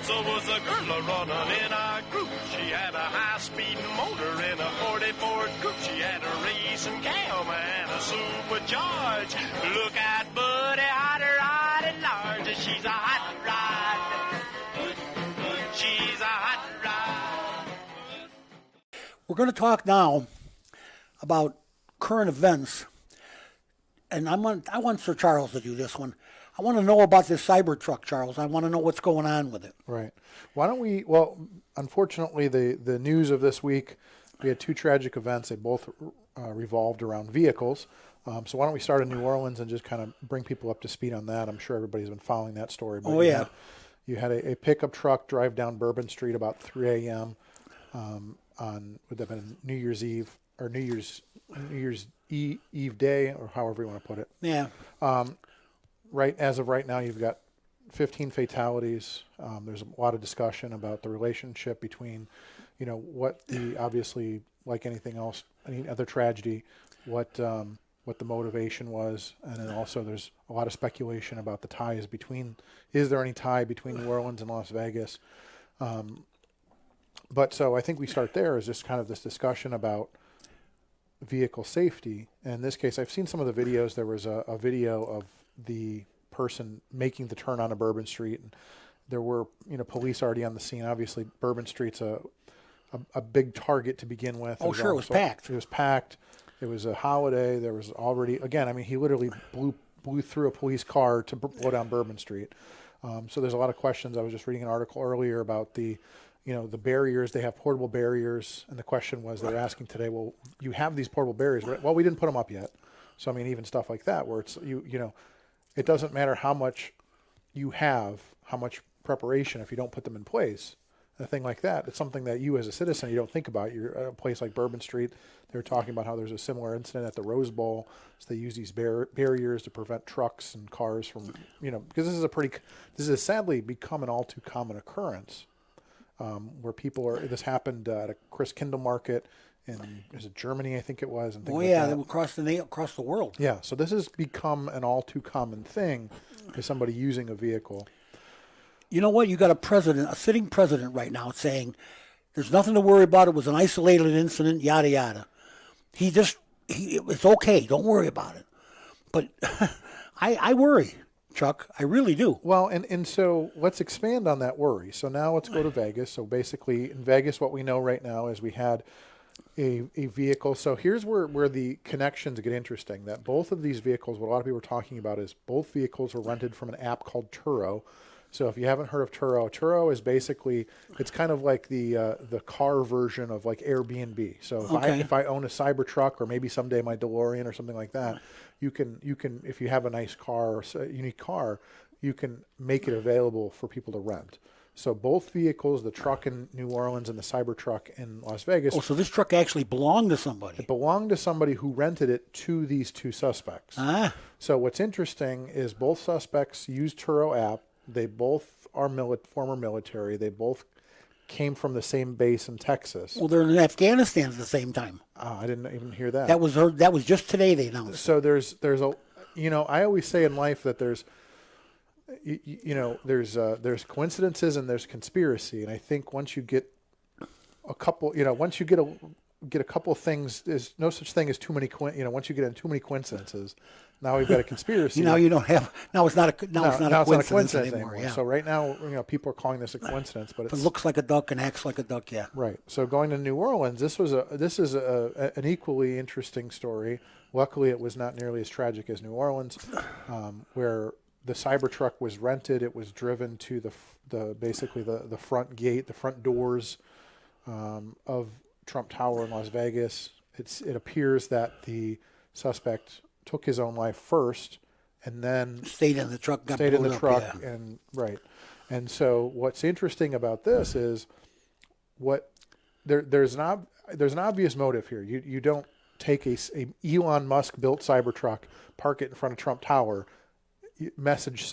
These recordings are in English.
There was a girl a-running in our group. She had a high-speed motor in a 40 Ford coupe. She had a racing cam and a supercharged. Look out, buddy, hot rod and large. She's a hot rod. She's a hot rod. We're going to talk now about current events, and I want Sir Charles to do this one. I want to know about this Cybertruck, Charles. I want to know what's going on with it. Right. Why don't we, well, unfortunately, the news of this week, we had two tragic events. They both revolved around vehicles. So why don't we start in New Orleans and just kind of bring people up to speed on that. I'm sure everybody's been following that story. But you had a pickup truck drive down Bourbon Street about 3 a.m. On, would that have been New Year's Eve or New Year's Eve day, or however you want to put it. Yeah. Right, as of right now, you've got 15 fatalities. There's a lot of discussion about the relationship between, what the, obviously, like anything else, any other tragedy, what the motivation was, and then also there's a lot of speculation about the ties between. Is there any tie between New Orleans and Las Vegas? But so I think we start there as just kind of this discussion about vehicle safety. And in this case, I've seen some of the videos. There was a video of the person making the turn onto Bourbon Street, and there were police already on the scene. Obviously, Bourbon Street's a big target to begin with. Oh, sure, it was packed. It was packed. It was a holiday. There was already, again, I mean, he literally blew through a police car to blow down Bourbon Street. So there's a lot of questions. I was just reading an article earlier about the barriers. They have portable barriers, and the question was, they're asking today, well, you have these portable barriers. Well, we didn't put them up yet. So I mean, even stuff like that, where it's it doesn't matter how much you have, how much preparation, if you don't put them in place. A thing like that, it's something that you as a citizen, you don't think about. You're at a place like Bourbon Street. They were talking about how there's a similar incident at the Rose Bowl. So they use these barriers to prevent trucks and cars from, because this has sadly become an all too common occurrence, where this happened at a Chris Kindle market in, is it Germany, I think it was. And oh, yeah, across the world. Yeah, so this has become an all too common thing for somebody using a vehicle. You know what? You got a sitting president right now saying there's nothing to worry about. It was an isolated incident, yada, yada. It's okay. Don't worry about it. But I worry, Chuck. I really do. Well, and so let's expand on that worry. So now let's go to Vegas. So basically in Vegas, what we know right now is we had a vehicle. So here's where the connections get interesting, that both of these vehicles, what a lot of people are talking about is both vehicles were rented from an app called Turo. So if you haven't heard of Turo is basically, it's kind of like the car version of like Airbnb. So if I own a Cybertruck, or maybe someday my DeLorean or something like that, you can if you have a nice car or a unique car, you can make it available for people to rent. So both vehicles, the truck in New Orleans and the Cybertruck in Las Vegas. Oh, so this truck actually belonged to somebody. It belonged to somebody who rented it to these two suspects. So what's interesting is both suspects used Turo app. They both are former military. They both came from the same base in Texas. Well, they're in Afghanistan at the same time. I didn't even hear that. That was just today they announced. So there's a, I always say in life that there's coincidences and there's conspiracy. And I think once you get a couple, once you get a couple of things, there's no such thing as too many, once you get in too many coincidences, now we've got a conspiracy. Now it's not a coincidence anymore. Yeah. So right now, people are calling this a coincidence, but it looks like a duck and acts like a duck. Yeah. Right. So going to New Orleans, this is an equally interesting story. Luckily, it was not nearly as tragic as New Orleans, where the Cybertruck was rented. It was driven to the front gate, the front doors of Trump Tower in Las Vegas. It appears that the suspect took his own life first, and then stayed in the truck. And right. And so what's interesting about this is there's an obvious motive here. You don't take a Elon Musk built Cybertruck, park it in front of Trump Tower. Message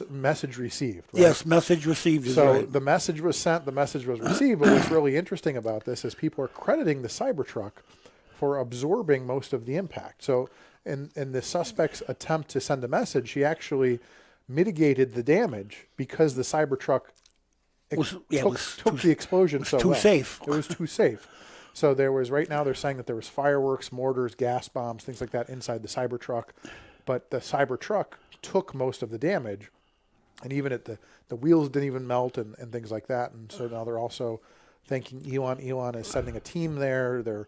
received. Right? Yes, message received. So right. The message was sent, the message was received. But what's really interesting about this is people are crediting the Cybertruck for absorbing most of the impact. So in the suspect's attempt to send a message, she actually mitigated the damage because the Cybertruck took the explosion so well. Safe. It was too safe. So there was, right now they're saying that there was fireworks, mortars, gas bombs, things like that inside the Cybertruck. But the Cybertruck took most of the damage. And even the wheels didn't even melt and things like that. And so now they're also thanking Elon. Elon is sending a team there. They're,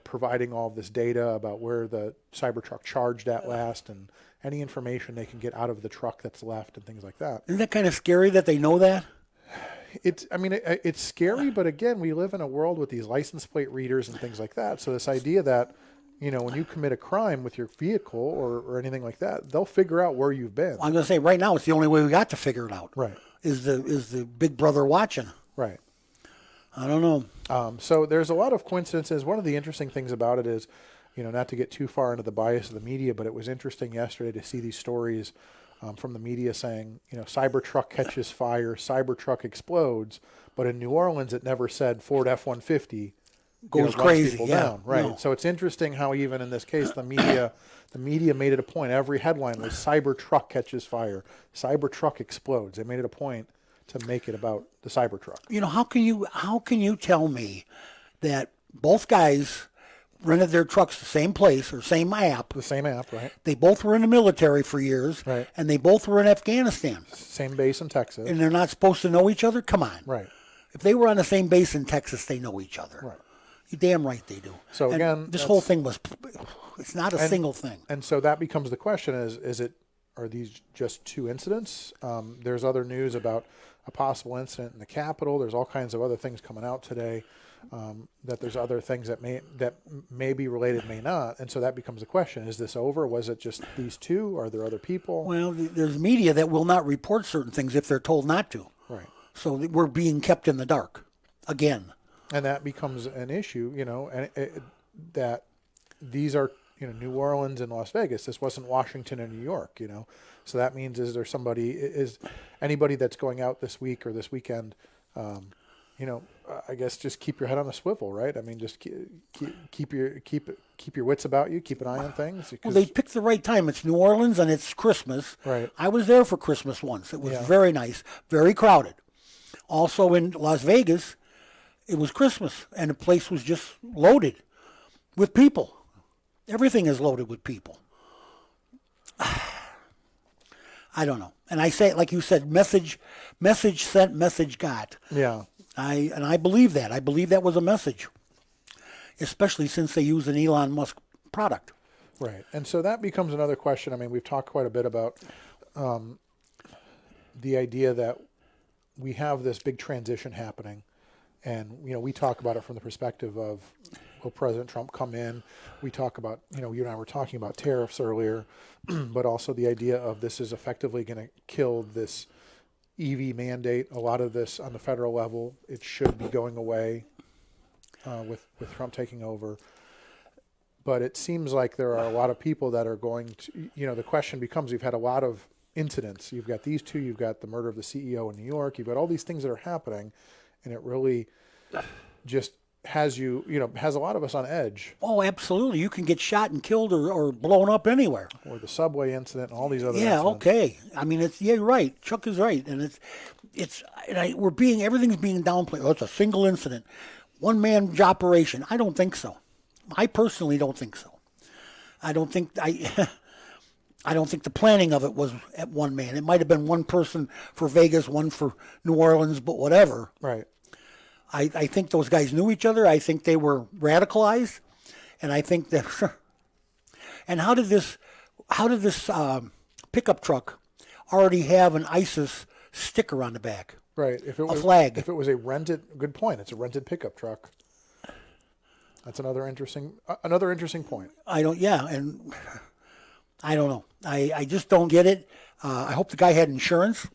providing all of this data about where the Cybertruck charged at last and any information they can get out of the truck that's left and things like that. Isn't that kind of scary that they know that? It's scary, but again, we live in a world with these license plate readers and things like that. So this idea that, when you commit a crime with your vehicle or anything like that, they'll figure out where you've been. I'm going to say right now, it's the only way we got to figure it out. Right. Is the big brother watching? Right. I don't know. So there's a lot of coincidences. One of the interesting things about it is, not to get too far into the bias of the media, but it was interesting yesterday to see these stories from the media saying, Cybertruck catches fire, Cybertruck explodes, but in New Orleans it never said Ford F-150 goes crazy. Yeah, down. Right. No. So it's interesting how even in this case the media made it a point. Every headline was Cybertruck catches fire, Cybertruck explodes. They made it a point to make it about the Cybertruck. How can you tell me that both guys rented their trucks the same place or same app? The same app, right? They both were in the military for years, right? And they both were in Afghanistan. Same base in Texas. And they're not supposed to know each other? Come on. Right. If they were on the same base in Texas, they know each other. Right. You're damn right they do. So and again, this whole thing it's not a single thing. And so that becomes the question: are these just two incidents? There's other news about a possible incident in the Capitol. There's all kinds of other things coming out today. That there's other things that may be related, may not, and so that becomes a question: is this over? Was it just these two? Are there other people? Well, there's media that will not report certain things if they're told not to. Right. So we're being kept in the dark again. And that becomes an issue, that these are, New Orleans and Las Vegas. This wasn't Washington and New York, So that means is anybody that's going out this week or this weekend, I guess just keep your head on a swivel, right? I mean, just keep your wits about you, keep an eye on things. Well, they picked the right time. It's New Orleans and it's Christmas. Right. I was there for Christmas once. It was very nice, very crowded. Also in Las Vegas, it was Christmas, and the place was just loaded with people. Everything is loaded with people. I don't know. And I say, like you said, message sent, message got. Yeah. I believe that. I believe that was a message, especially since they use an Elon Musk product. Right. And so that becomes another question. I mean, we've talked quite a bit about the idea that we have this big transition happening. And, we talk about it from the perspective of, will President Trump come in? We talk about, you and I were talking about tariffs earlier, but also the idea of this is effectively going to kill this EV mandate. A lot of this on the federal level, it should be going away with Trump taking over. But it seems like there are a lot of people that are going to, the question becomes, you've had a lot of incidents. You've got these two, you've got the murder of the CEO in New York, you've got all these things that are happening. And it really just has has a lot of us on edge. Oh, absolutely. You can get shot and killed or blown up anywhere. Or the subway incident and all these other incidents. Okay. I mean, you're right. Chuck is right. And everything's being downplayed. Oh, it's a single incident. One man operation. I don't think so. I personally don't think so. I don't think the planning of it was at one man. It might have been one person for Vegas, one for New Orleans, but whatever. Right. I think those guys knew each other. I think they were radicalized, and I think that. And how did this pickup truck already have an ISIS sticker on the back? Right. A flag. If it was a rented, good point. It's a rented pickup truck. That's another interesting point. I don't know. I just don't get it. I hope the guy had insurance.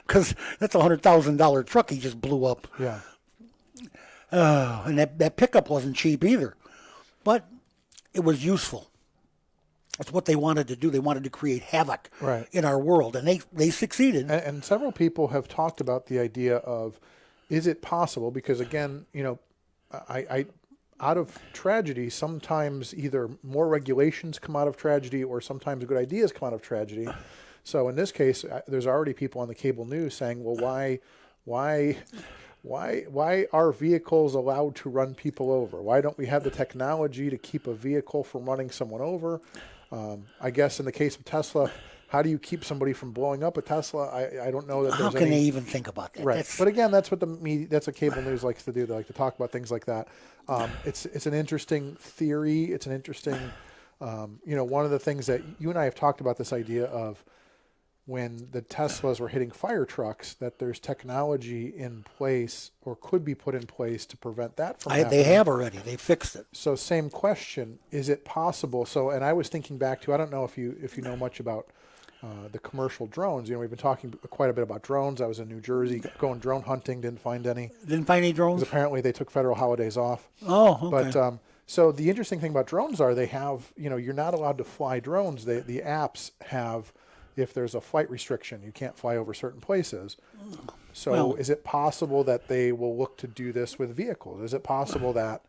Because that's a $100,000 truck he just blew up. Yeah. And that pickup wasn't cheap either. But it was useful. That's what they wanted to do. They wanted to create havoc in our world. And they succeeded. And several people have talked about the idea of, is it possible? Because again, out of tragedy, sometimes either more regulations come out of tragedy or sometimes good ideas come out of tragedy. So in this case, there's already people on the cable news saying, well, why are vehicles allowed to run people over? Why don't we have the technology to keep a vehicle from running someone over? I guess in the case of Tesla, how do you keep somebody from blowing up a Tesla? I don't know that there's How can they even think about that? Right. But again, that's what the media, that's what cable news likes to do. They like to talk about things like that. It's an interesting theory. It's an interesting, one of the things that you and I have talked about, this idea of when the Teslas were hitting fire trucks, that there's technology in place or could be put in place to prevent that from happening. They have already. They fixed it. So same question, is it possible? So, and I was thinking back to, I don't know if you know much about the commercial drones. We've been talking quite a bit about drones. I was in New Jersey going drone hunting, didn't find any. Didn't find any drones? Because apparently they took federal holidays off. Oh, okay. But so the interesting thing about drones are they have, you're not allowed to fly drones. The apps have, if there's a flight restriction, you can't fly over certain places. So is it possible that they will look to do this with vehicles? Is it possible that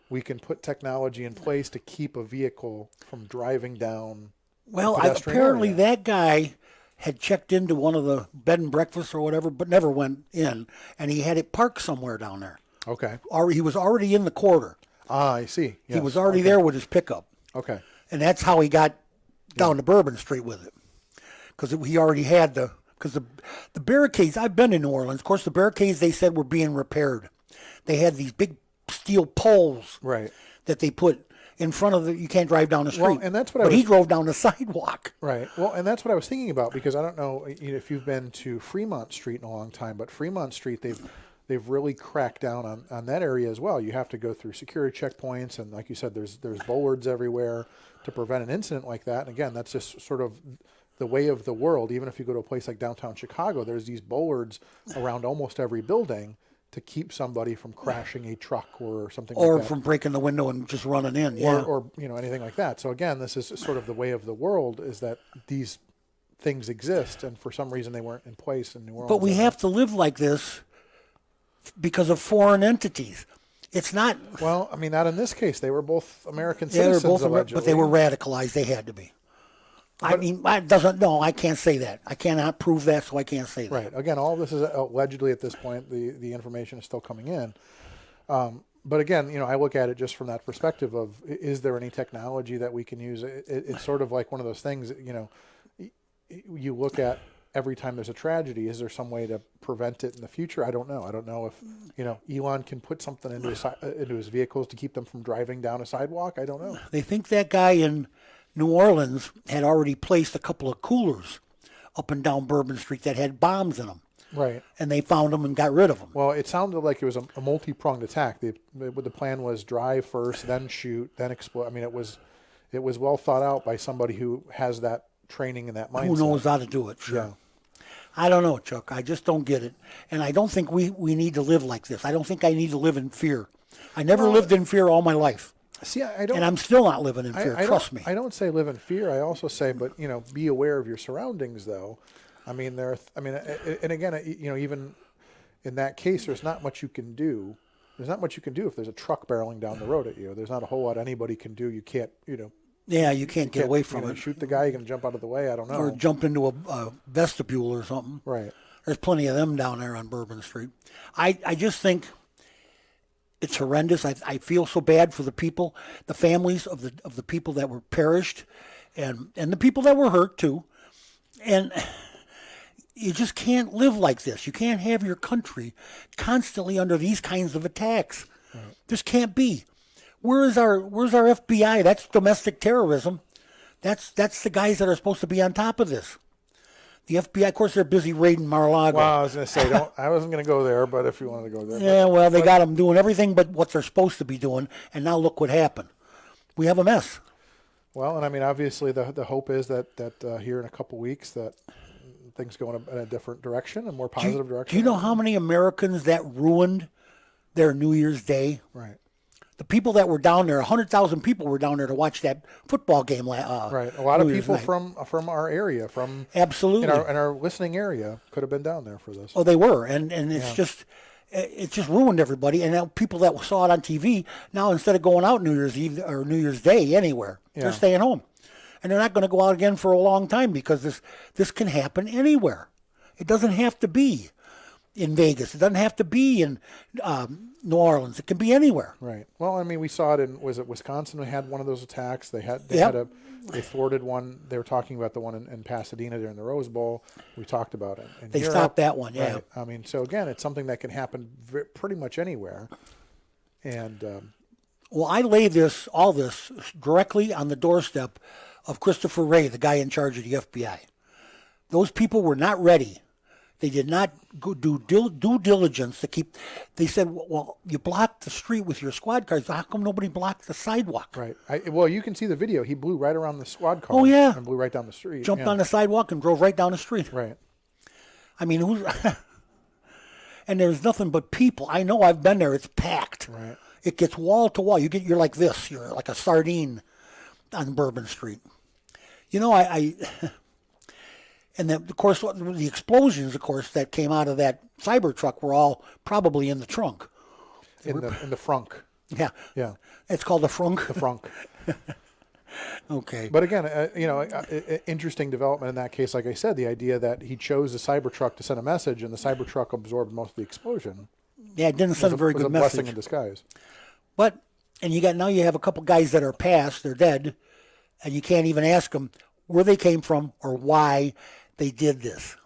we can put technology in place to keep a vehicle from driving down? Well, apparently that guy had checked into one of the bed and breakfasts or whatever, but never went in, and he had it parked somewhere down there. Okay. Or he was already in the quarter. Ah, I see. Yes. He was already there with his pickup. Okay. And that's how he got down to Bourbon Street with it. Because he already had the barricades. I've been in New Orleans. Of course, the barricades, they said, were being repaired. They had these big steel poles that they put in front of you can't drive down the street. Well, and that's what he drove down the sidewalk. Right. Well, and that's what I was thinking about, because I don't know if you've been to Fremont Street in a long time, but Fremont Street, they've really cracked down on that area as well. You have to go through security checkpoints, and like you said, there's bollards everywhere to prevent an incident like that. And again, that's just sort of the way of the world. Even if you go to a place like downtown Chicago, there's these bollards around almost every building to keep somebody from crashing a truck or something like that. Or from breaking the window and just running in, yeah. Or anything like that. So again, this is sort of the way of the world, is that these things exist, and for some reason they weren't in place in New Orleans. But we have to live like this because of foreign entities. It's not... Well, I mean, not in this case. They were both American citizens, they were both allegedly. but they were radicalized. They had to be. I can't say that. I cannot prove that, so I can't say that. Right. Again, all this is allegedly at this point. The information is still coming in. But again, I look at it just from that perspective of, is there any technology that we can use? It's sort of like one of those things, you look at every time there's a tragedy, is there some way to prevent it in the future? I don't know. I don't know if, Elon can put something into his vehicles to keep them from driving down a sidewalk. I don't know. They think that guy in New Orleans had already placed a couple of coolers up and down Bourbon Street that had bombs in them. Right. And they found them and got rid of them. Well, it sounded like it was a multi-pronged attack. The plan was drive first, then shoot, then explode. I mean, it was well thought out by somebody who has that training and that mindset. Who knows how to do it, sure. Yeah. I don't know, Chuck. I just don't get it. And I don't think we need to live like this. I don't think I need to live in fear. I never lived in fear all my life. See, I don't, and I'm still not living in fear. Trust me. I don't say live in fear. I also say, but be aware of your surroundings, though. I mean, and again, even in that case, there's not much you can do. There's not much you can do if there's a truck barreling down the road at you. There's not a whole lot anybody can do. You can't, Yeah, you can't get away from it. Shoot the guy. You can jump out of the way. I don't know. Or jump into a vestibule or something. Right. There's plenty of them down there on Bourbon Street. I just think it's horrendous. I feel so bad for the people, the families of the people that were perished, and the people that were hurt too. And you just can't live like this. You can't have your country constantly under these kinds of attacks. Right. This can't be. Where's our FBI? That's domestic terrorism. That's the guys that are supposed to be on top of this. The FBI, of course, they're busy raiding Mar-a-Lago. Well, I was going to say, I wasn't going to go there, but if you wanted to go there. Yeah, well, they got them doing everything but what they're supposed to be doing, and now look what happened. We have a mess. Well, and I mean, obviously, the hope is that here in a couple weeks that things go in a different direction, a more positive direction. Do you know how many Americans that ruined their New Year's Day? Right. The people that were down there, 100,000 people were down there to watch that football game. Right. A lot New of people Year's from our area, absolutely in our listening area, could have been down there for this. Oh, they were, and it's just, it just ruined everybody. And now people that saw it on TV, now instead of going out New Year's Eve or New Year's Day anywhere, they're staying home. And they're not going to go out again for a long time because this can happen anywhere. It doesn't have to be in Vegas. It doesn't have to be in New Orleans. It can be anywhere. Right. Well, I mean, we saw it in, was it Wisconsin? We had one of those attacks. They thwarted one. They were talking about the one in Pasadena during the Rose Bowl. We talked about it. They stopped that one, yeah. Right. I mean, so again, it's something that can happen pretty much anywhere. And well, I lay all this directly on the doorstep of Christopher Wray, the guy in charge of the FBI. Those people were not ready. They did not do due diligence to keep. They said, "Well, you blocked the street with your squad cars. How come nobody blocked the sidewalk?" Right. Well, you can see the video. He blew right around the squad car. Oh yeah. And blew right down the street. Jumped on the sidewalk and drove right down the street. Right. I mean, who's? And there's nothing but people. I know. I've been there. It's packed. Right. It gets wall to wall. You're like this. You're like a sardine on Bourbon Street. You know, and then, of course, the explosions, of course, that came out of that Cybertruck were all probably in the trunk. In the frunk. Yeah. Yeah. It's called the frunk. The frunk. Okay. But again, interesting development in that case. Like I said, the idea that he chose the Cybertruck to send a message, and the Cybertruck absorbed most of the explosion. Yeah, it didn't send a very good message. Was a blessing in disguise. But now you have a couple guys that are past, they're dead, and you can't even ask them where they came from or why they did this.